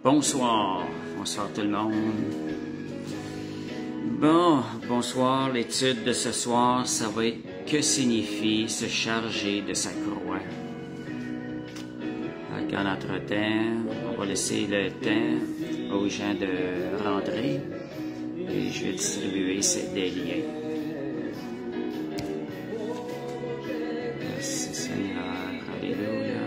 Bonsoir, bonsoir tout le monde. Bon, bonsoir, l'étude de ce soir, ça va être que signifie se charger de sa croix. En entre-temps, on va laisser le temps aux gens de rentrer et je vais distribuer des liens. Merci Seigneur, alléluia.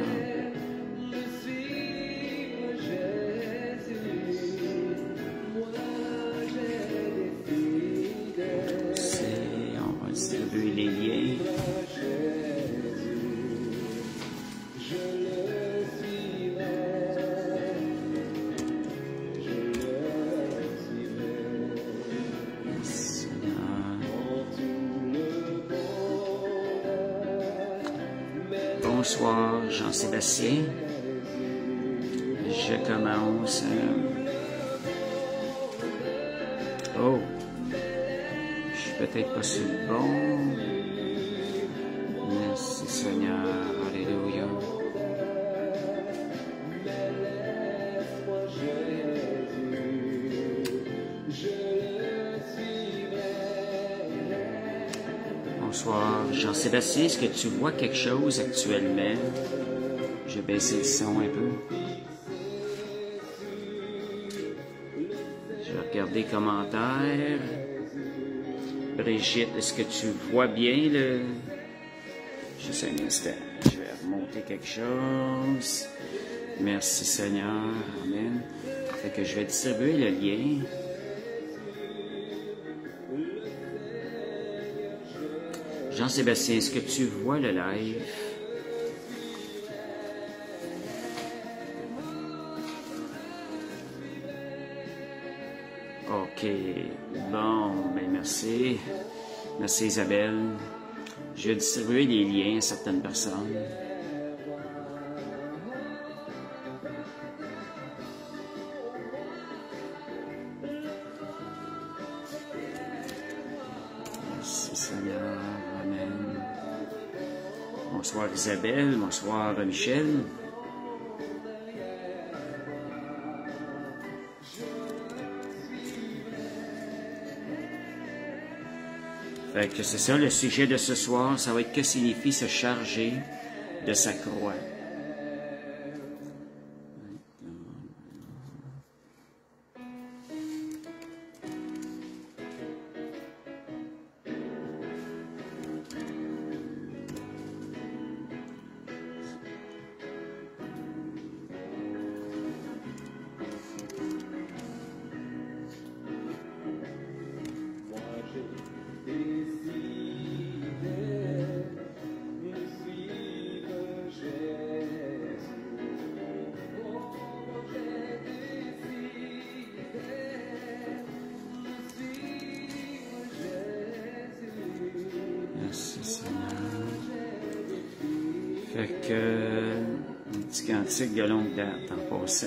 On va distribuer les liens. Bonsoir, Jean-Sébastien. Je commence. Oh, je suis peut-être pas sur le bon. Merci Seigneur, alléluia. Bonsoir, Jean-Sébastien, est-ce que tu vois quelque chose actuellement? Je vais baisser le son un peu. Je vais regarder les commentaires. Brigitte, est-ce que tu vois bien le... Juste un instant, je vais remonter quelque chose. Merci Seigneur, amen. Fait que je vais distribuer le lien. Jean-Sébastien, est-ce que tu vois le live? OK. Bon, ben merci. Merci Isabelle. Je vais distribuer les liens à certaines personnes. Merci Seigneur. Amen. Bonsoir Isabelle. Bonsoir Michel. Fait que c'est ça, le sujet de ce soir, ça va être que signifie se charger de sa croix. Fait que, un petit cantique de longue date en passant.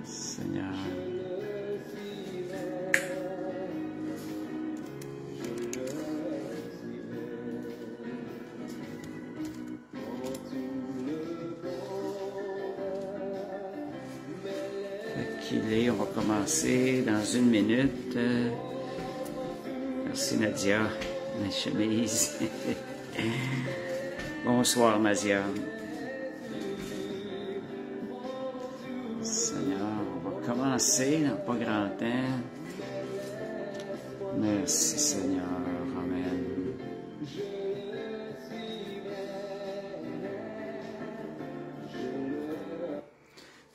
Seigneur. Fait qu'il est, on va commencer dans une minute. Merci Nadia, ma chemise. Bonsoir, Mazia. Seigneur, on va commencer dans pas grand temps. Merci, Seigneur. Amen.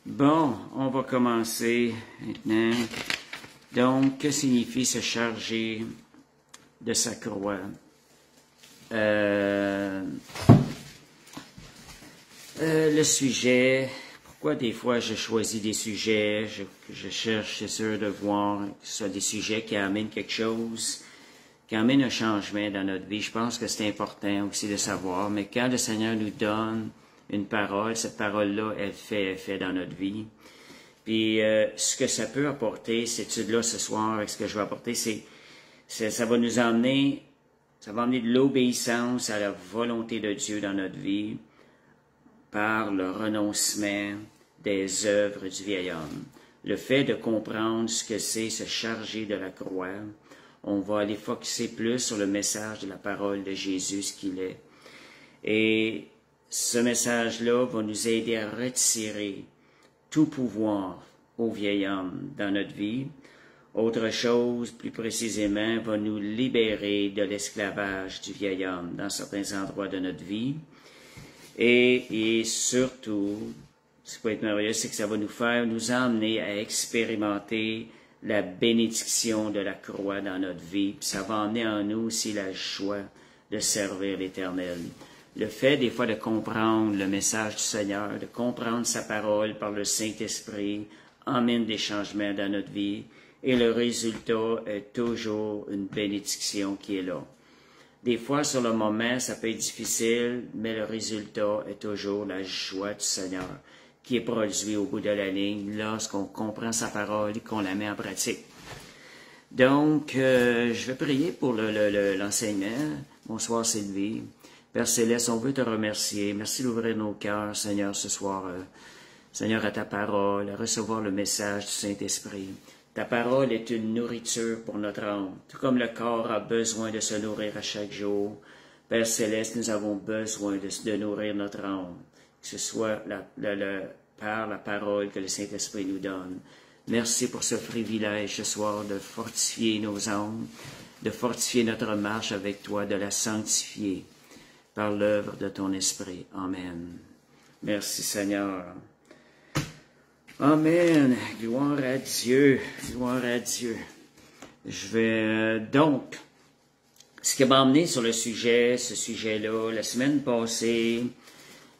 Bon, on va commencer maintenant. Donc, que signifie se charger de sa croix? Le sujet, pourquoi des fois je choisis des sujets, je cherche, c'est sûr, de voir que ce soit des sujets qui amènent quelque chose, qui amènent un changement dans notre vie. Je pense que c'est important aussi de savoir, mais quand le Seigneur nous donne une parole, cette parole-là, elle fait effet dans notre vie. Puis ce que ça peut apporter, cette étude-là ce soir, ce que je vais apporter, ça va nous emmener, ça va amener de l'obéissance à la volonté de Dieu dans notre vie, par le renoncement des œuvres du vieil homme. Le fait de comprendre ce que c'est se charger de la croix, on va aller focusser plus sur le message de la parole de Jésus, ce qu'il est. Et ce message-là va nous aider à retirer tout pouvoir au vieil homme dans notre vie. Autre chose, plus précisément, va nous libérer de l'esclavage du vieil homme dans certains endroits de notre vie. Et surtout, ce qui peut être merveilleux, c'est que ça va nous emmener à expérimenter la bénédiction de la croix dans notre vie. Puis ça va emmener en nous aussi la joie de servir l'Éternel. Le fait, des fois, de comprendre le message du Seigneur, de comprendre sa parole par le Saint-Esprit, emmène des changements dans notre vie. Et le résultat est toujours une bénédiction qui est là. Des fois, sur le moment, ça peut être difficile, mais le résultat est toujours la joie du Seigneur qui est produit au bout de la ligne lorsqu'on comprend sa parole et qu'on la met en pratique. Donc, je vais prier pour l'enseignement. Bonsoir Sylvie. Père Céleste, on veut te remercier. Merci d'ouvrir nos cœurs, Seigneur, ce soir. Seigneur, à ta parole, à recevoir le message du Saint-Esprit. Ta parole est une nourriture pour notre âme. Tout comme le corps a besoin de se nourrir à chaque jour, Père Céleste, nous avons besoin de nourrir notre âme, que ce soit par la parole que le Saint-Esprit nous donne. Merci pour ce privilège ce soir de fortifier nos âmes, de fortifier notre marche avec toi, de la sanctifier par l'œuvre de ton Esprit. Amen. Merci Seigneur. Amen. Gloire à Dieu. Gloire à Dieu. Je vais donc, ce qui m'a emmené sur ce sujet-là, la semaine passée,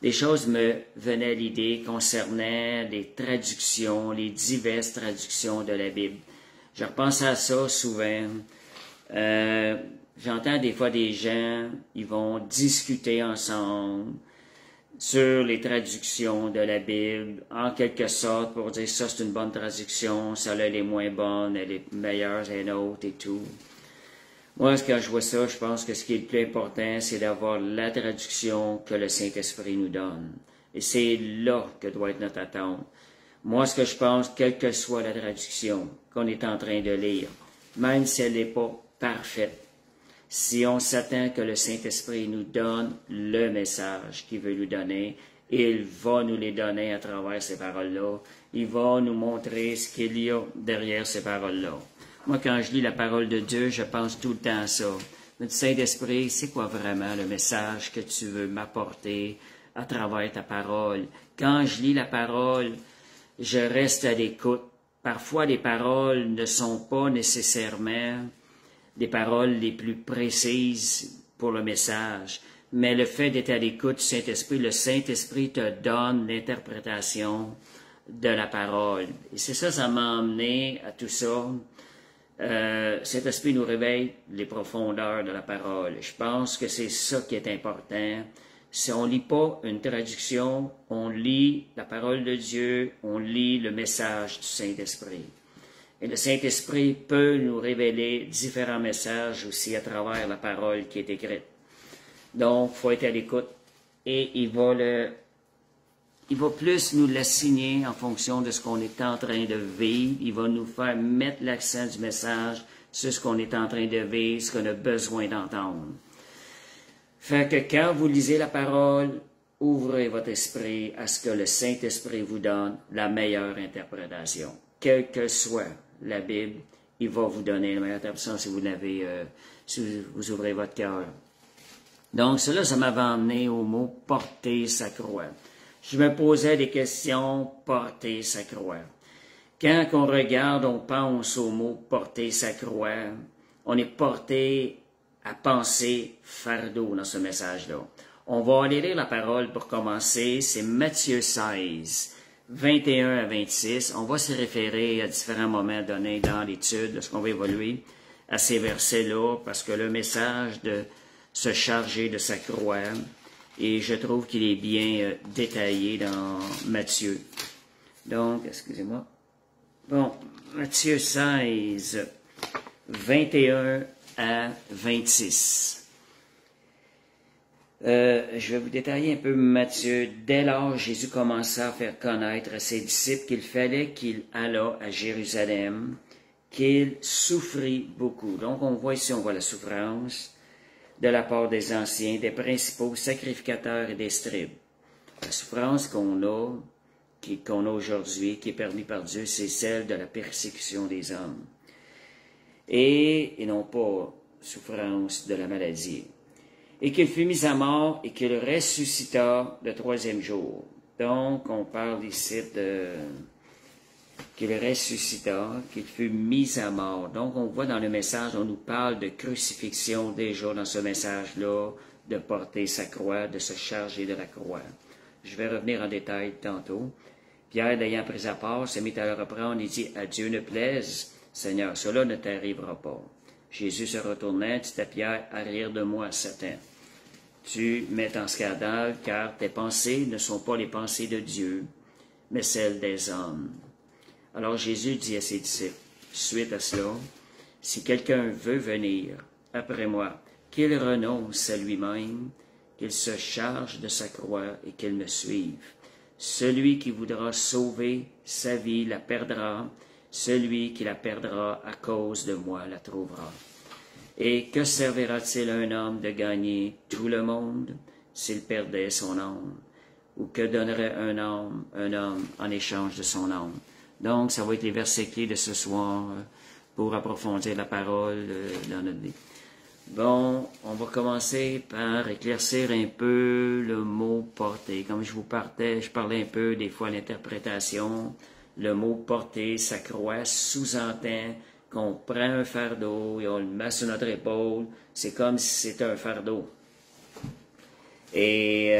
des choses me venaient à l'idée concernant les traductions, les diverses traductions de la Bible. Je repense à ça souvent. J'entends des fois des gens, ils vont discuter ensemble sur les traductions de la Bible, en quelque sorte, pour dire ça c'est une bonne traduction, celle-là elle est moins bonne, elle est meilleure qu'une autre et tout. Moi, quand je vois ça, je pense que ce qui est le plus important, c'est d'avoir la traduction que le Saint-Esprit nous donne. Et c'est là que doit être notre attente. Moi, ce que je pense, quelle que soit la traduction qu'on est en train de lire, même si elle n'est pas parfaite, si on s'attend que le Saint-Esprit nous donne le message qu'il veut nous donner, il va nous les donner à travers ces paroles-là. Il va nous montrer ce qu'il y a derrière ces paroles-là. Moi, quand je lis la parole de Dieu, je pense tout le temps à ça. Le Saint-Esprit, c'est quoi vraiment le message que tu veux m'apporter à travers ta parole? Quand je lis la parole, je reste à l'écoute. Parfois, les paroles ne sont pas nécessairement des paroles les plus précises pour le message. Mais le fait d'être à l'écoute du Saint-Esprit, le Saint-Esprit te donne l'interprétation de la parole. Et c'est ça, ça m'a emmené à tout ça. Saint-Esprit nous réveille les profondeurs de la parole. Je pense que c'est ça qui est important. Si on lit pas une traduction, on lit la parole de Dieu, on lit le message du Saint-Esprit. Et le Saint-Esprit peut nous révéler différents messages aussi à travers la parole qui est écrite. Donc, il faut être à l'écoute. Et il va plus nous l'assigner en fonction de ce qu'on est en train de vivre. Il va nous faire mettre l'accent du message sur ce qu'on est en train de vivre, ce qu'on a besoin d'entendre. Fait que quand vous lisez la parole, ouvrez votre esprit à ce que le Saint-Esprit vous donne la meilleure interprétation. Quelle que soit la Bible, il va vous donner la meilleure interprétation si vous l'avez, si vous ouvrez votre cœur. Donc, cela, ça m'avait emmené au mot « porter sa croix ». Je me posais des questions « porter sa croix ». Quand on regarde, on pense au mot « porter sa croix », on est porté à penser fardeau dans ce message-là. On va aller lire la parole pour commencer, c'est Matthieu 16, 21 à 26. On va se référer à différents moments donnés dans l'étude, lorsqu'on va évoluer à ces versets-là, parce que le message de se charger de sa croix, et je trouve qu'il est bien détaillé dans Matthieu. Donc, excusez-moi. Bon, Matthieu 16, 21 à 26. Je vais vous détailler un peu Matthieu. Dès lors, Jésus commença à faire connaître à ses disciples qu'il fallait qu'il allât à Jérusalem, qu'il souffrit beaucoup. Donc, on voit ici, on voit la souffrance de la part des anciens, des principaux sacrificateurs et des scribes. La souffrance qu'on a aujourd'hui, qui est permise par Dieu, c'est celle de la persécution des hommes. Et non pas souffrance de la maladie. Et qu'il fut mis à mort et qu'il ressuscita le troisième jour. Donc, on parle ici de qu'il ressuscita, qu'il fut mis à mort. Donc, on voit dans le message, on nous parle de crucifixion déjà dans ce message-là, de porter sa croix, de se charger de la croix. Je vais revenir en détail tantôt. Pierre, l'ayant pris à part, se mit à le reprendre et dit, « À Dieu ne plaise, Seigneur, cela ne t'arrivera pas. » Jésus se retourna, dit à Pierre, « Arrière de moi, Satan. Tu mets en scandale, car tes pensées ne sont pas les pensées de Dieu, mais celles des hommes. » Alors Jésus dit à ses disciples, suite à cela, « Si quelqu'un veut venir après moi, qu'il renonce à lui-même, qu'il se charge de sa croix et qu'il me suive. Celui qui voudra sauver sa vie la perdra, celui qui la perdra à cause de moi la trouvera. Et que servira-t-il à un homme de gagner tout le monde s'il perdait son âme? Ou que donnerait un homme en échange de son âme? » Donc, ça va être les versets clés de ce soir pour approfondir la parole dans notre vie. Bon, on va commencer par éclaircir un peu le mot « porter ». Comme je parlais un peu des fois l'interprétation. Le mot « porter », sa croix sous-entend qu'on prend un fardeau et on le met sur notre épaule. C'est comme si c'était un fardeau. Et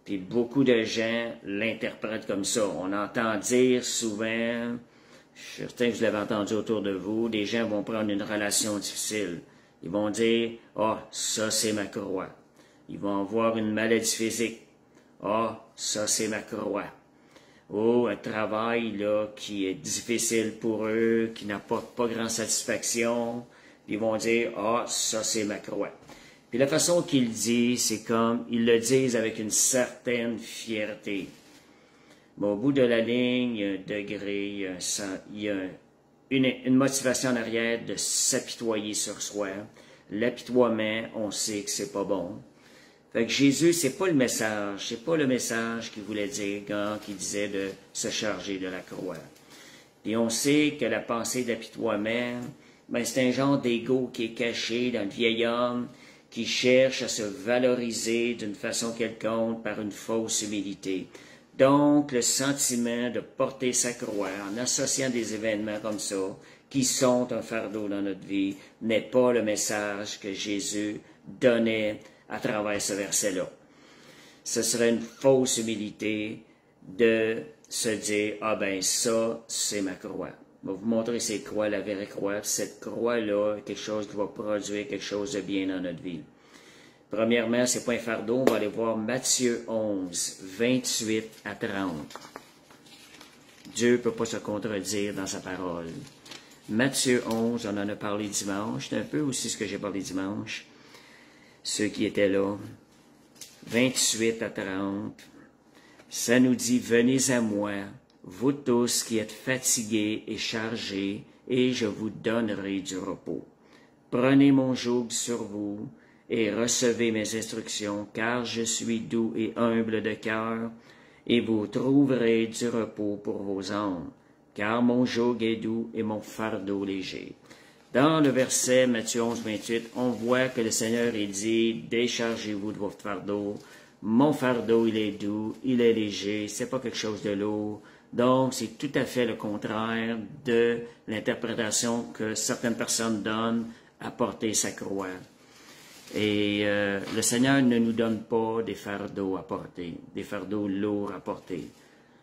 puis beaucoup de gens l'interprètent comme ça. On entend dire souvent, je suis certain que vous l'avez entendu autour de vous, des gens vont prendre une relation difficile. Ils vont dire, « Ah, ça c'est ma croix. » Ils vont avoir une maladie physique. « Ah, ça c'est ma croix. » Ou un travail là, qui est difficile pour eux, qui n'apporte pas grande satisfaction. Ils vont dire, « Ah, ça c'est ma croix. » Puis la façon qu'ils disent, c'est comme, ils le disent avec une certaine fierté. Mais au bout de la ligne, il y a un degré, il y a une motivation en arrière de s'apitoyer sur soi. L'apitoiement, on sait que c'est pas bon. Fait que Jésus, c'est pas le message qu'il voulait dire quand il disait de se charger de la croix. Et on sait que la pensée d'apitoiement, c'est un genre d'ego qui est caché dans le vieil homme, qui cherche à se valoriser d'une façon quelconque par une fausse humilité. Donc, le sentiment de porter sa croix en associant des événements comme ça, qui sont un fardeau dans notre vie, n'est pas le message que Jésus donnait à travers ce verset-là. Ce serait une fausse humilité de se dire, « Ah ben ça, c'est ma croix. » Je vais vous montrer c'est quoi la vraie croix. Cette croix-là est quelque chose qui va produire quelque chose de bien dans notre vie. Premièrement, c'est pas un fardeau. On va aller voir Matthieu 11, 28 à 30. Dieu ne peut pas se contredire dans sa parole. Matthieu 11, on en a parlé dimanche. C'est un peu aussi ce que j'ai parlé dimanche. Ceux qui étaient là. 28 à 30. Ça nous dit, « Venez à moi, vous tous qui êtes fatigués et chargés, et je vous donnerai du repos. Prenez mon joug sur vous, et recevez mes instructions, car je suis doux et humble de cœur, et vous trouverez du repos pour vos âmes, car mon joug est doux et mon fardeau léger. » Dans le verset Matthieu 11, 28, on voit que le Seigneur il dit, « Déchargez-vous de votre fardeau. Mon fardeau, il est doux, il est léger, c'est pas quelque chose de lourd. » Donc, c'est tout à fait le contraire de l'interprétation que certaines personnes donnent à porter sa croix. Et le Seigneur ne nous donne pas des fardeaux à porter, des fardeaux lourds à porter.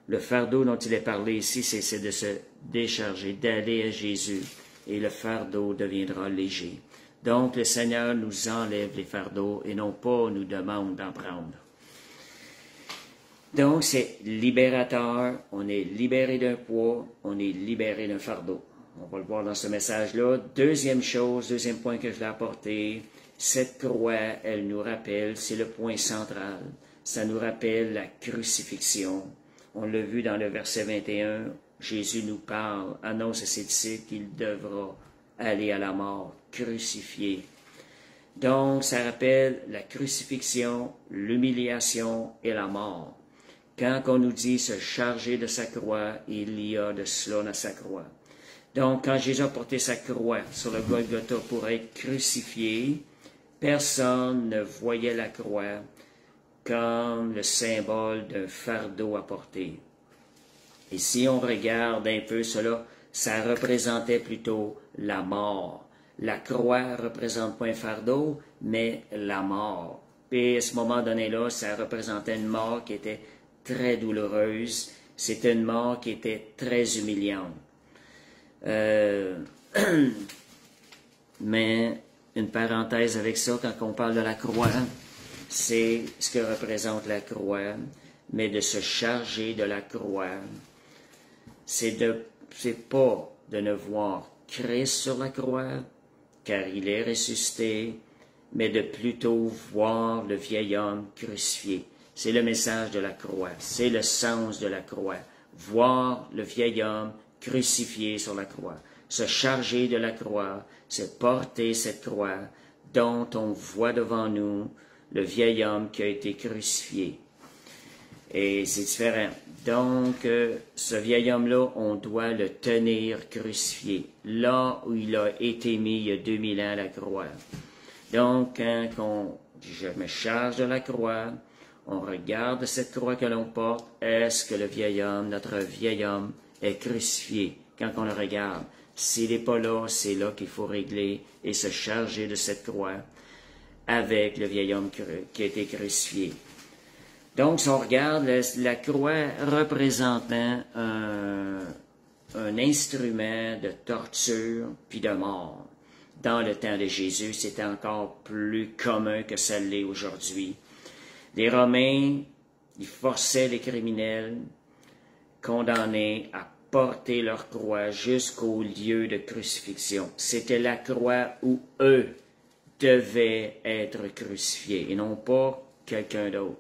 Le fardeau dont il est parlé ici, c'est de se décharger, d'aller à Jésus, et le fardeau deviendra léger. Donc, le Seigneur nous enlève les fardeaux et non pas nous demande d'en prendre. Donc, c'est libérateur, on est libéré d'un poids, on est libéré d'un fardeau. On va le voir dans ce message-là. Deuxième chose, deuxième point que je vais apporter, Cette croix, elle nous rappelle, c'est le point central, ça nous rappelle la crucifixion. On l'a vu dans le verset 21, Jésus nous parle, annonce à ses disciples qu'il devra aller à la mort, crucifié. Donc, ça rappelle la crucifixion, l'humiliation et la mort. Quand on nous dit se charger de sa croix, il y a de cela dans sa croix. Donc, quand Jésus a porté sa croix sur le Golgotha pour être crucifié, personne ne voyait la croix comme le symbole d'un fardeau à porter. Et si on regarde un peu cela, ça représentait plutôt la mort. La croix représente pas un fardeau, mais la mort. Et à ce moment donné-là, ça représentait une mort qui était très douloureuse. C'était une mort qui était très humiliante. Mais une parenthèse avec ça, quand on parle de la croix, c'est ce que représente la croix, mais de se charger de la croix, c'est pas de ne voir Christ sur la croix, car il est ressuscité, mais de plutôt voir le vieil homme crucifié. C'est le message de la croix, c'est le sens de la croix. Voir le vieil homme crucifié sur la croix. Se charger de la croix, c'est porter cette croix dont on voit devant nous le vieil homme qui a été crucifié. Et c'est différent. Donc, ce vieil homme-là, on doit le tenir crucifié, là où il a été mis il y a 2000 ans à la croix. Donc, quand je me charge de la croix, on regarde cette croix que l'on porte, est-ce que le vieil homme, notre vieil homme, est crucifié? Quand on le regarde, s'il n'est pas là, c'est là qu'il faut régler et se charger de cette croix avec le vieil homme qui a été crucifié. Donc, si on regarde la croix représentant un instrument de torture puis de mort. Dans le temps de Jésus, c'était encore plus commun que ça l'est aujourd'hui. Les Romains, ils forçaient les criminels condamnés à porter leur croix jusqu'au lieu de crucifixion. C'était la croix où eux devaient être crucifiés et non pas quelqu'un d'autre.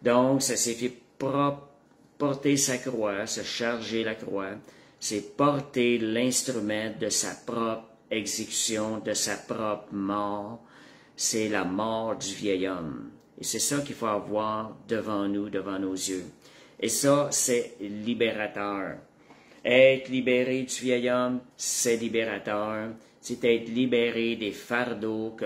Donc, ça s'est fait porter sa croix, se charger la croix, c'est porter l'instrument de sa propre exécution, de sa propre mort. C'est la mort du vieil homme. Et c'est ça qu'il faut avoir devant nous, devant nos yeux. Et ça, c'est libérateur. Être libéré du vieil homme, c'est libérateur. C'est être libéré des fardeaux,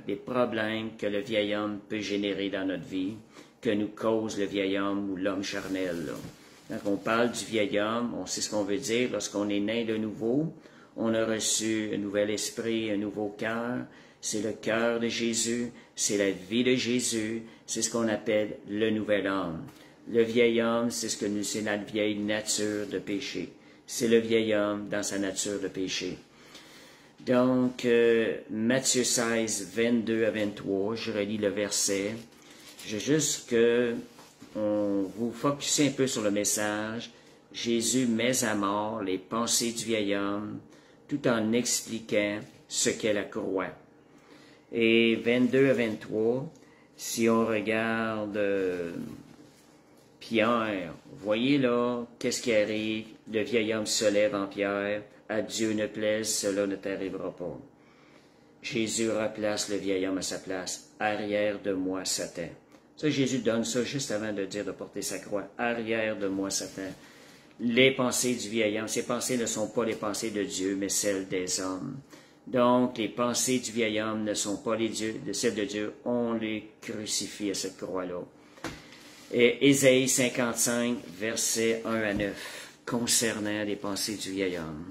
des problèmes que le vieil homme peut générer dans notre vie, que nous cause le vieil homme ou l'homme charnel. Là. Quand on parle du vieil homme, on sait ce qu'on veut dire. Lorsqu'on est né de nouveau, on a reçu un nouvel esprit, un nouveau cœur. C'est le cœur de Jésus, c'est la vie de Jésus, c'est ce qu'on appelle le nouvel homme. Le vieil homme, c'est notre vieille nature de péché. C'est le vieil homme dans sa nature de péché. Donc, Matthieu 16, 22 à 23, je relis le verset. Je veux juste que vous focussiez un peu sur le message. Jésus met à mort les pensées du vieil homme, tout en expliquant ce qu'est la croix. Et 22 à 23, si on regarde Pierre, voyez là, qu'est-ce qui arrive? Le vieil homme se lève en Pierre, à Dieu ne plaise, cela ne t'arrivera pas. Jésus replace le vieil homme à sa place. Arrière de moi, Satan. Ça, Jésus donne ça juste avant de dire de porter sa croix. Arrière de moi, Satan. Les pensées du vieil homme, ces pensées ne sont pas les pensées de Dieu, mais celles des hommes. Donc, les pensées du vieil homme ne sont pas celles de Dieu. On les crucifie à cette croix-là. Et Ésaïe 55, versets 1 à 9, concernant les pensées du vieil homme.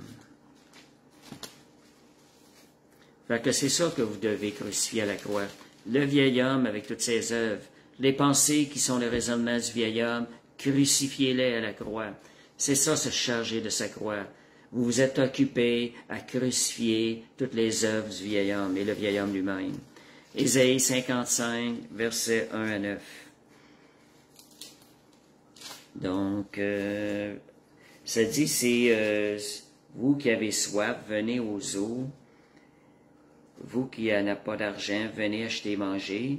Fait que c'est ça que vous devez crucifier à la croix. Le vieil homme avec toutes ses œuvres. Les pensées qui sont le raisonnement du vieil homme, crucifiez-les à la croix. C'est ça, se charger de sa croix. Vous vous êtes occupé à crucifier toutes les œuvres du vieil homme et le vieil homme lui-même. Ésaïe 55, versets 1 à 9. Donc, ça dit, c'est vous qui avez soif, venez aux eaux. vous qui n'avez pas d'argent, venez acheter et manger.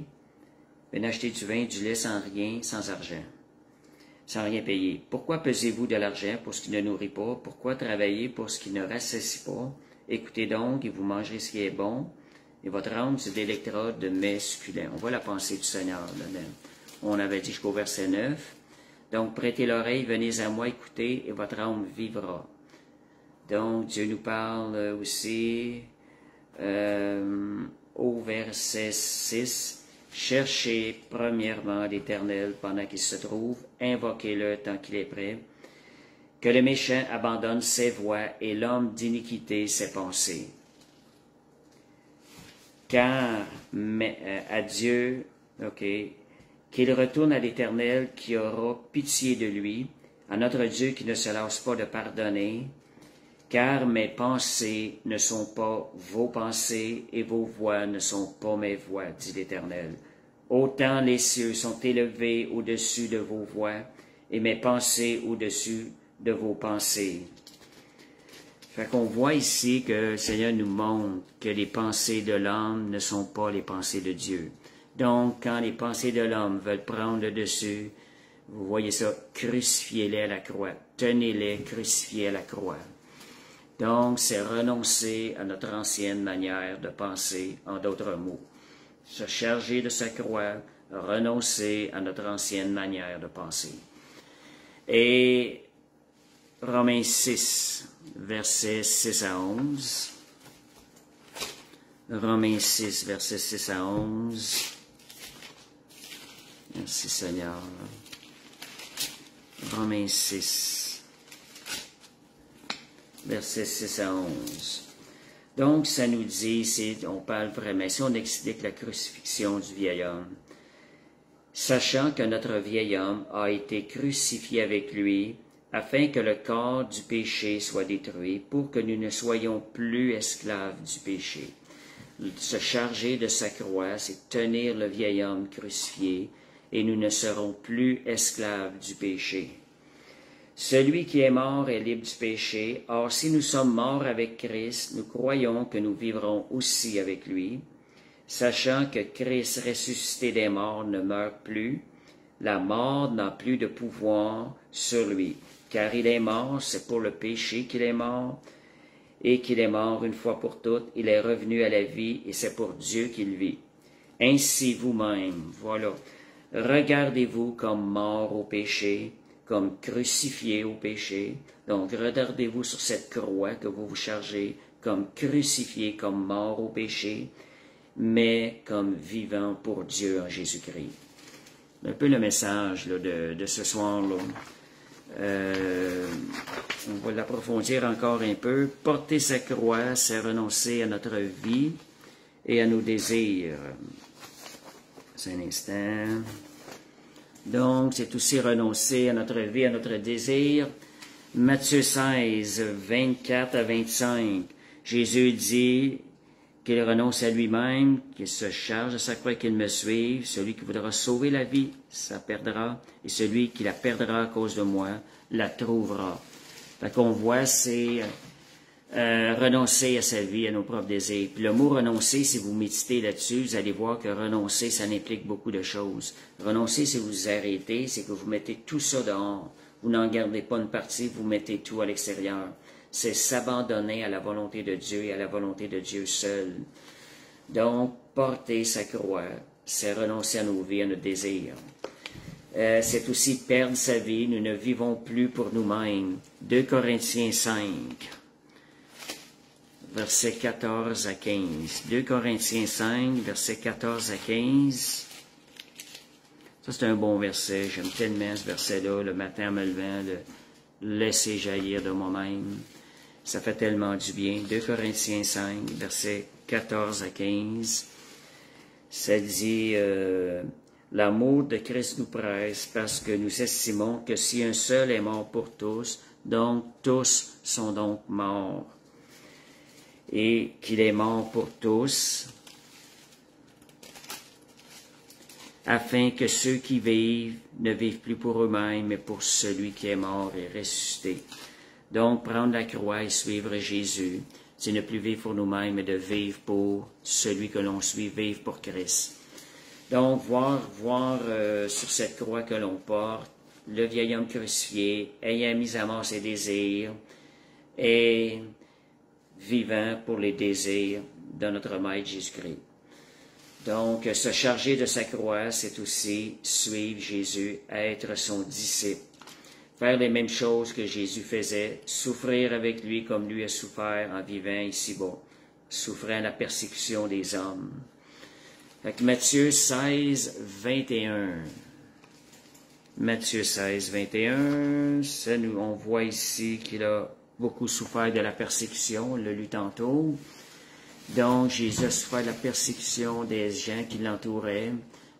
Venez acheter du vin et du lait sans rien, sans argent, sans rien payer. Pourquoi pesez-vous de l'argent pour ce qui ne nourrit pas? Pourquoi travailler pour ce qui ne rassasie pas? Écoutez donc, et vous mangerez ce qui est bon, et votre âme se délectera de mets succulents. On voit la pensée du Seigneur là-dedans. On avait dit jusqu'au verset 9. Donc, prêtez l'oreille, venez à moi, écoutez, et votre âme vivra. Donc, Dieu nous parle aussi au verset 6. Cherchez premièrement l'Éternel pendant qu'il se trouve, invoquez-le tant qu'il est prêt. Que le méchant abandonne ses voies et l'homme d'iniquité ses pensées. Car à Dieu, qu'il retourne à l'Éternel qui aura pitié de lui, à notre Dieu qui ne se lasse pas de pardonner, car mes pensées ne sont pas vos pensées et vos voies ne sont pas mes voies, dit l'Éternel. Autant les cieux sont élevés au-dessus de vos voies et mes pensées au-dessus de vos pensées. Fait qu'on voit ici que le Seigneur nous montre que les pensées de l'homme ne sont pas les pensées de Dieu. Donc, quand les pensées de l'homme veulent prendre le dessus, vous voyez ça, crucifiez-les à la croix. Tenez-les crucifiés à la croix. Donc, c'est renoncer à notre ancienne manière de penser, en d'autres mots. Se charger de sa croix, renoncer à notre ancienne manière de penser. Et Romains 6, versets 6 à 11. Romains 6, versets 6 à 11. Merci Seigneur. Romains 6, versets 6 à 11. Donc, ça nous dit, on parle vraiment, si on explique la crucifixion du vieil homme, sachant que notre vieil homme a été crucifié avec lui, afin que le corps du péché soit détruit, pour que nous ne soyons plus esclaves du péché. Se charger de sa croix, c'est tenir le vieil homme crucifié, et nous ne serons plus esclaves du péché. Celui qui est mort est libre du péché. Or, si nous sommes morts avec Christ, nous croyons que nous vivrons aussi avec lui, sachant que Christ ressuscité des morts ne meurt plus. La mort n'a plus de pouvoir sur lui, car il est mort, c'est pour le péché qu'il est mort, et qu'il est mort une fois pour toutes. Il est revenu à la vie, et c'est pour Dieu qu'il vit. Ainsi vous-même, voilà, regardez-vous comme mort au péché, comme crucifié au péché. Donc, regardez-vous sur cette croix que vous vous chargez, comme crucifié, comme mort au péché, mais comme vivant pour Dieu en Jésus-Christ. Un peu le message là, de ce soir-là. On va l'approfondir encore un peu. Porter sa croix, c'est renoncer à notre vie et à nos désirs. C'est un instant. Donc, c'est aussi renoncer à notre vie, à notre désir. Matthieu 16, 24 à 25. Jésus dit qu'il renonce à lui-même, qu'il se charge de sa croix, qu'il me suive. Celui qui voudra sauver la vie, ça perdra. Et celui qui la perdra à cause de moi, la trouvera. Fait qu'on voit, c'est renoncer à sa vie, à nos propres désirs. Puis le mot renoncer, si vous méditez là-dessus, vous allez voir que renoncer, ça implique beaucoup de choses. Renoncer, c'est vous arrêter, c'est que vous mettez tout ça dehors. Vous n'en gardez pas une partie, vous mettez tout à l'extérieur. C'est s'abandonner à la volonté de Dieu et à la volonté de Dieu seul. Donc, porter sa croix, c'est renoncer à nos vies, à nos désirs. C'est aussi perdre sa vie. Nous ne vivons plus pour nous-mêmes. 2 Corinthiens 5, versets 14 à 15. 2 Corinthiens 5, versets 14 à 15. Ça, c'est un bon verset. J'aime tellement ce verset-là, le matin en me levant, de laisser jaillir de moi-même. Ça fait tellement du bien. 2 Corinthiens 5, versets 14 à 15. Ça dit... L'amour de Christ nous presse parce que nous estimons que si un seul est mort pour tous, donc tous sont donc morts. Et qu'il est mort pour tous, afin que ceux qui vivent ne vivent plus pour eux-mêmes, mais pour celui qui est mort et ressuscité. Donc, prendre la croix et suivre Jésus, c'est ne plus vivre pour nous-mêmes, mais de vivre pour celui que l'on suit, vivre pour Christ. Donc, voir sur cette croix que l'on porte, le vieil homme crucifié, ayant mis à mort ses désirs, et vivant pour les désirs de notre Maître Jésus-Christ. Donc, se charger de sa croix, c'est aussi suivre Jésus, être son disciple. Faire les mêmes choses que Jésus faisait, souffrir avec lui comme lui a souffert en vivant ici-bas, souffrant la persécution des hommes. Fait que Matthieu 16, 21. Matthieu 16, 21, on voit ici qu'il a beaucoup souffert de la persécution, on l'a lu tantôt. Donc, Jésus a souffert de la persécution des gens qui l'entouraient.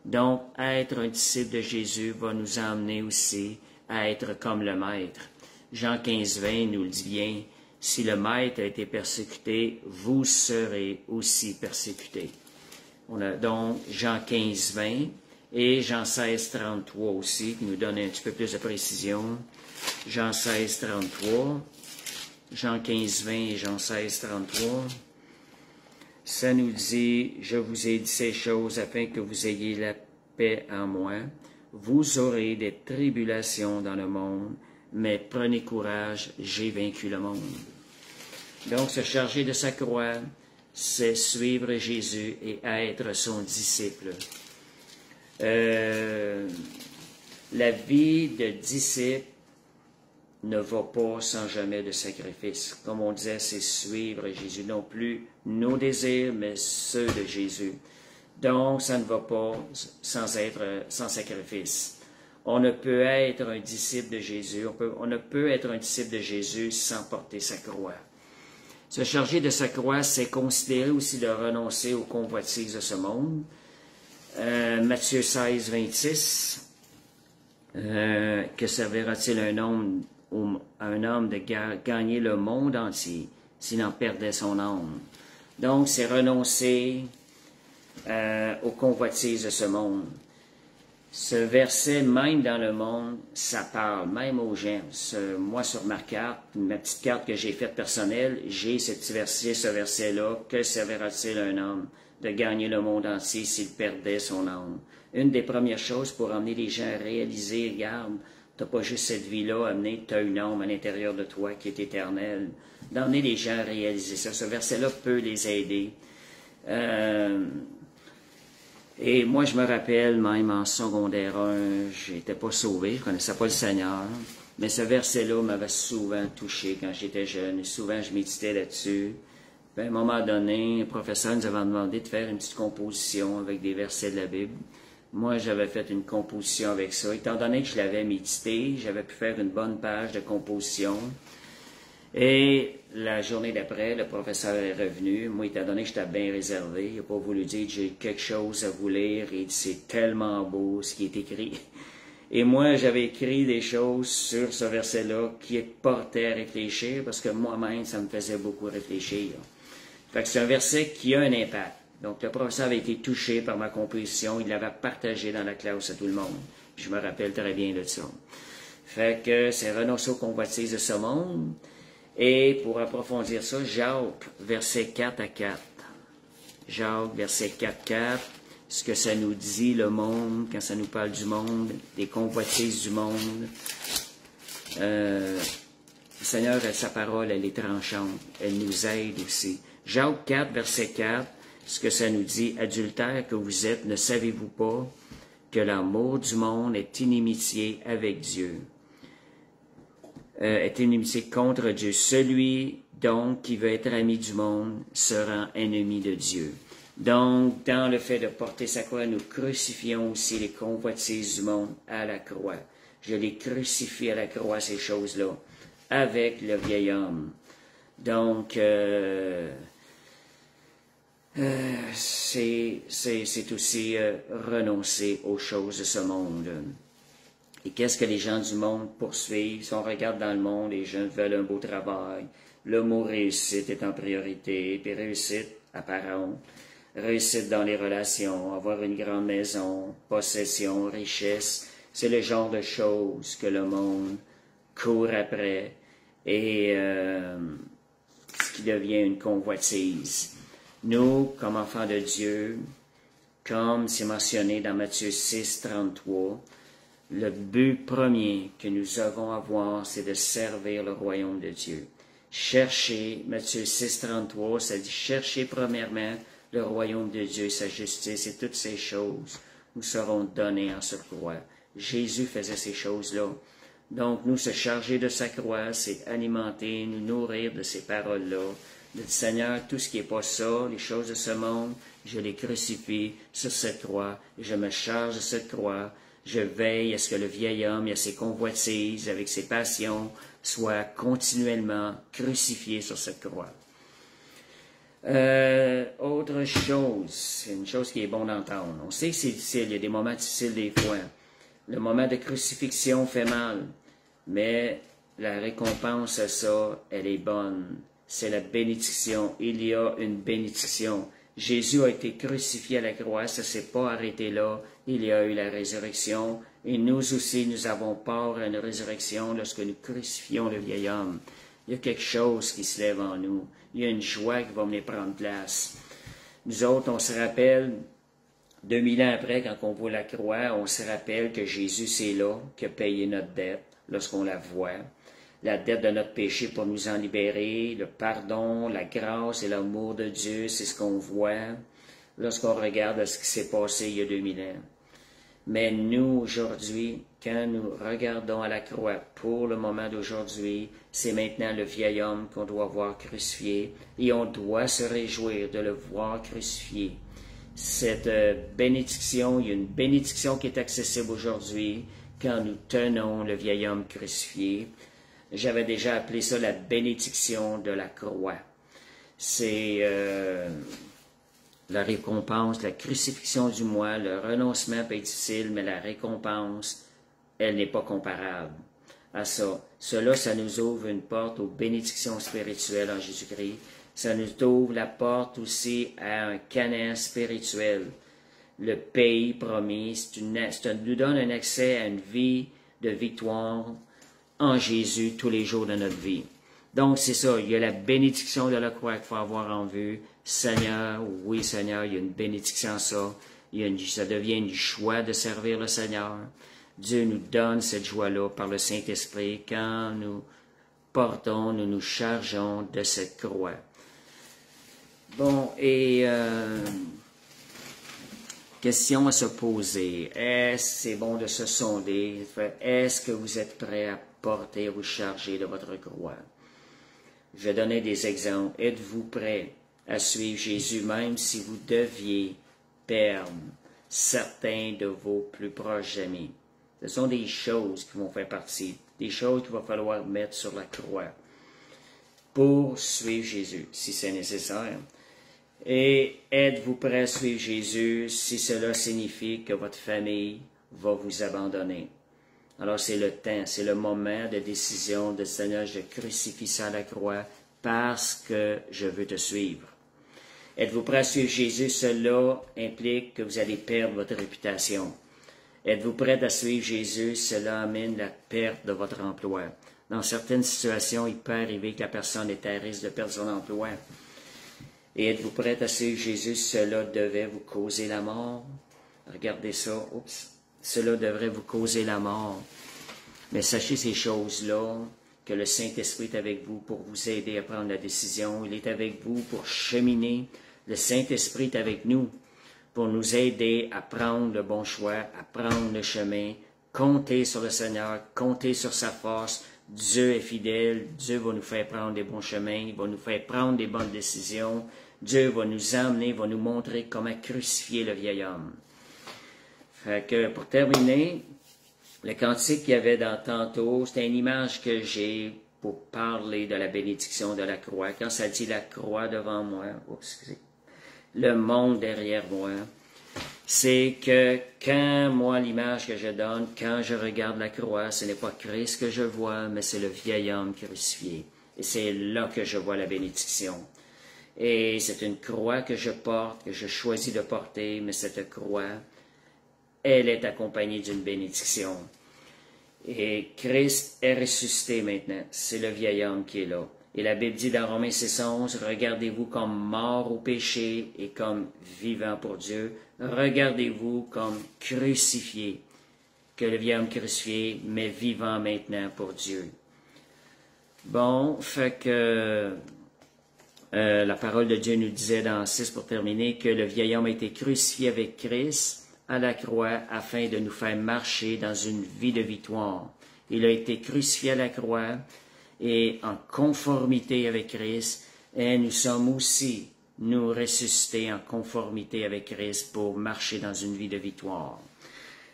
Donc, être un disciple de Jésus va nous emmener aussi à être comme le Maître. Jean 15, 20 nous le dit bien, « Si le Maître a été persécuté, vous serez aussi persécutés. » On a donc Jean 15, 20 et Jean 16, 33 aussi, qui nous donne un petit peu plus de précision. Jean 16, 33, Jean 15, 20 et Jean 16, 33. Ça nous dit, « Je vous ai dit ces choses afin que vous ayez la paix en moi. Vous aurez des tribulations dans le monde, mais prenez courage, j'ai vaincu le monde. » Donc, se charger de sa croix, c'est suivre Jésus et être son disciple. La vie de disciple ne va pas sans jamais de sacrifice. Comme on disait, c'est suivre Jésus, non plus nos désirs, mais ceux de Jésus. Donc, ça ne va pas sans sacrifice. On ne peut être un disciple de Jésus, on ne peut être un disciple de Jésus sans porter sa croix. Se charger de sa croix, c'est considérer aussi de renoncer aux convoitises de ce monde. Matthieu 16, 26. Que servira-t-il un homme de gagner le monde entier s'il en perdait son âme? Donc, c'est renoncer aux convoitises de ce monde. Ce verset, même dans le monde, ça parle, même aux gens. Moi, sur ma carte, ma petite carte que j'ai faite personnelle, j'ai ce petit verset, ce verset-là. Que servira-t-il un homme de gagner le monde entier s'il perdait son âme? Une des premières choses pour amener les gens à réaliser, regarde, tu n'as pas juste cette vie-là à amener, tu as une âme à l'intérieur de toi qui est éternelle. D'emmener les gens à réaliser ça. Ce verset-là peut les aider. Et moi, je me rappelle, même en secondaire 1, j'étais pas sauvé, je connaissais pas le Seigneur, mais ce verset-là m'avait souvent touché quand j'étais jeune, et souvent je méditais là-dessus. Puis à un moment donné, le professeur nous avait demandé de faire une petite composition avec des versets de la Bible. Moi, j'avais fait une composition avec ça. Étant donné que je l'avais médité, j'avais pu faire une bonne page de composition. Et la journée d'après, le professeur est revenu. Moi, étant donné que j'étais bien réservé, il n'a pas voulu dire que j'ai quelque chose à vous lire. Il dit, c'est tellement beau ce qui est écrit. Et moi, j'avais écrit des choses sur ce verset-là qui portaient à réfléchir parce que moi-même, ça me faisait beaucoup réfléchir. Fait que c'est un verset qui a un impact. Donc, le professeur avait été touché par ma composition. Il l'avait partagé dans la classe à tout le monde. Je me rappelle très bien de ça. Fait que c'est renoncer aux convoitises de ce monde. Et pour approfondir ça, Jacques, verset 4 à 4. Jacques, verset 4, 4. Ce que ça nous dit, le monde, quand ça nous parle du monde, des convoitises du monde. Le Seigneur, sa parole, elle est tranchante. Elle nous aide aussi. Jacques 4, verset 4. Ce que ça nous dit, adultères que vous êtes, ne savez-vous pas que l'amour du monde est inimitié avec Dieu? Est inimitié contre Dieu. Celui, donc, qui veut être ami du monde, se rend ennemi de Dieu. Donc, dans le fait de porter sa croix, nous crucifions aussi les convoitises du monde à la croix. Je les crucifie à la croix, ces choses-là, avec le vieil homme. Donc, c'est aussi renoncer aux choses de ce monde. Et qu'est-ce que les gens du monde poursuivent? Si on regarde dans le monde, les gens veulent un beau travail. Le mot réussite est en priorité. Puis réussite apparente. Réussite dans les relations. Avoir une grande maison. Possession, richesse. C'est le genre de choses que le monde court après. Et ce qui devient une convoitise. Nous, comme enfants de Dieu, comme c'est mentionné dans Matthieu 6, 33, le but premier que nous avons à avoir, c'est de servir le royaume de Dieu. Cherchez, Matthieu 6, 33, ça dit, cherchez premièrement le royaume de Dieu, sa justice et toutes ces choses nous seront données en surcroît. Jésus faisait ces choses-là. Donc, nous se charger de sa croix, c'est alimenter, nous nourrir de ces paroles-là. De dire, Seigneur, tout ce qui n'est pas ça, les choses de ce monde, je les crucifie sur cette croix, je me charge de cette croix, je veille à ce que le vieil homme et ses convoitises, avec ses passions, soient continuellement crucifiés sur cette croix. Autre chose, c'est une chose qui est bon d'entendre. On sait que c'est difficile, il y a des moments difficiles des fois. Le moment de crucifixion fait mal, mais la récompense à ça, elle est bonne. C'est la bénédiction. Il y a une bénédiction. Jésus a été crucifié à la croix, ça ne s'est pas arrêté là. Il y a eu la résurrection. Et nous aussi, nous avons part à une résurrection lorsque nous crucifions le vieil homme. Il y a quelque chose qui se lève en nous. Il y a une joie qui va venir prendre place. Nous autres, on se rappelle, 2000 ans après, quand on voit la croix, on se rappelle que Jésus, c'est là, qui a payé notre dette lorsqu'on la voit. La dette de notre péché pour nous en libérer, le pardon, la grâce et l'amour de Dieu, c'est ce qu'on voit lorsqu'on regarde ce qui s'est passé il y a 2000 ans. Mais nous, aujourd'hui, quand nous regardons à la croix pour le moment d'aujourd'hui, c'est maintenant le vieil homme qu'on doit voir crucifié et on doit se réjouir de le voir crucifié. Cette bénédiction, il y a une bénédiction qui est accessible aujourd'hui quand nous tenons le vieil homme crucifié. J'avais déjà appelé ça la bénédiction de la croix. C'est la récompense, la crucifixion du moi, le renoncement peut être difficile, mais la récompense, elle n'est pas comparable à ça. Cela, ça nous ouvre une porte aux bénédictions spirituelles en Jésus-Christ. Ça nous ouvre la porte aussi à un Canaan spirituel. Le pays promis, ça nous donne un accès à une vie de victoire en Jésus tous les jours de notre vie. Donc, c'est ça, il y a la bénédiction de la croix qu'il faut avoir en vue. Seigneur, oui Seigneur, il y a une bénédiction à ça. Ça devient une joie de servir le Seigneur. Dieu nous donne cette joie-là par le Saint-Esprit quand nous portons, nous nous chargeons de cette croix. Bon, et question à se poser. Est-ce que c'est bon de se sonder? Est-ce que vous êtes prêt à porter, à vous charger de votre croix? Je vais donner des exemples. Êtes-vous prêt à suivre Jésus même si vous deviez perdre certains de vos plus proches amis? Ce sont des choses qui vont faire partie, des choses qu'il va falloir mettre sur la croix pour suivre Jésus, si c'est nécessaire. Et êtes-vous prêt à suivre Jésus si cela signifie que votre famille va vous abandonner? Alors c'est le temps, c'est le moment de décision de Seigneur, je crucifie ça à la croix parce que je veux te suivre. Êtes-vous prêt à suivre Jésus? Cela implique que vous allez perdre votre réputation. Êtes-vous prêt à suivre Jésus? Cela amène la perte de votre emploi. Dans certaines situations, il peut arriver que la personne est à risque de perdre son emploi. Et êtes-vous prêt à suivre Jésus? Cela devait vous causer la mort. Regardez ça. Oups. Cela devrait vous causer la mort. Mais sachez ces choses-là, que le Saint-Esprit est avec vous pour vous aider à prendre la décision. Il est avec vous pour cheminer. Le Saint-Esprit est avec nous pour nous aider à prendre le bon choix, à prendre le chemin. Comptez sur le Seigneur, comptez sur sa force. Dieu est fidèle. Dieu va nous faire prendre des bons chemins. Il va nous faire prendre des bonnes décisions. Dieu va nous emmener, va nous montrer comment crucifier le vieil homme. Fait que pour terminer, le cantique qu'il y avait dans tantôt, c'est une image que j'ai pour parler de la bénédiction de la croix. Quand ça dit la croix devant moi, le monde derrière moi, c'est que quand moi, l'image que je donne, quand je regarde la croix, ce n'est pas Christ que je vois, mais c'est le vieil homme crucifié. Et c'est là que je vois la bénédiction. Et c'est une croix que je porte, que je choisis de porter, mais cette croix, elle est accompagnée d'une bénédiction. Et Christ est ressuscité maintenant. C'est le vieil homme qui est là. Et la Bible dit dans Romains 6,11, regardez-vous comme mort au péché et comme vivant pour Dieu. Regardez-vous comme crucifié, que le vieil homme crucifié, mais vivant maintenant pour Dieu. Bon, fait que la parole de Dieu nous disait dans 6 pour terminer que le vieil homme a été crucifié avec Christ à la croix afin de nous faire marcher dans une vie de victoire. Il a été crucifié à la croix et en conformité avec Christ, et nous sommes aussi, nous ressuscités en conformité avec Christ pour marcher dans une vie de victoire.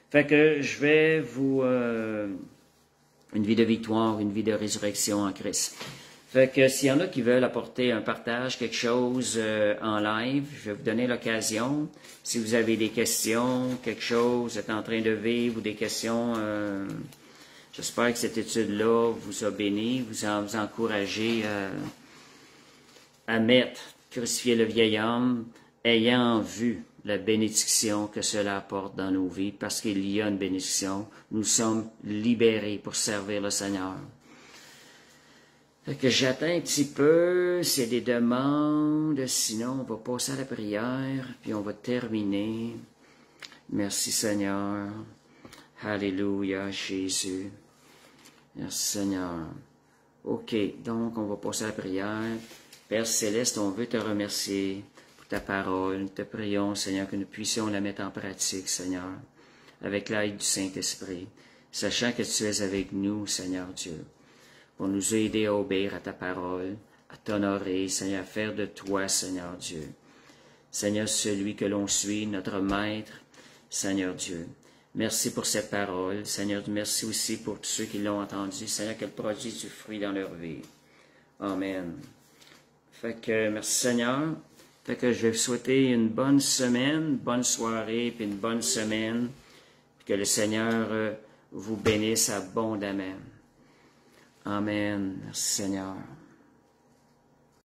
Fait que je vais vous... une vie de victoire, une vie de résurrection en Christ. Fait que s'il y en a qui veulent apporter un partage, quelque chose en live, je vais vous donner l'occasion. Si vous avez des questions, quelque chose, vous êtes en train de vivre ou des questions, j'espère que cette étude-là vous a béni, vous a encouragé à mettre, crucifier le vieil homme, ayant vu la bénédiction que cela apporte dans nos vies, parce qu'il y a une bénédiction. Nous sommes libérés pour servir le Seigneur. Fait que j'attends un petit peu, c'est des demandes, sinon on va passer à la prière, puis on va terminer. Merci Seigneur. Alléluia, Jésus. Merci Seigneur. OK, donc on va passer à la prière. Père Céleste, on veut te remercier pour ta parole. Nous te prions, Seigneur, que nous puissions la mettre en pratique, Seigneur, avec l'aide du Saint-Esprit, sachant que tu es avec nous, Seigneur Dieu, pour nous aider à obéir à ta parole, à t'honorer, Seigneur, à faire de toi, Seigneur Dieu. Seigneur, celui que l'on suit, notre Maître, Seigneur Dieu. Merci pour cette parole, Seigneur. Merci aussi pour tous ceux qui l'ont entendu, Seigneur, qu'elle produise du fruit dans leur vie. Amen. Fait que, merci Seigneur. Fait que je vais vous souhaiter une bonne semaine, une bonne soirée, puis une bonne semaine. Puis que le Seigneur vous bénisse abondamment. Amen. Merci Seigneur.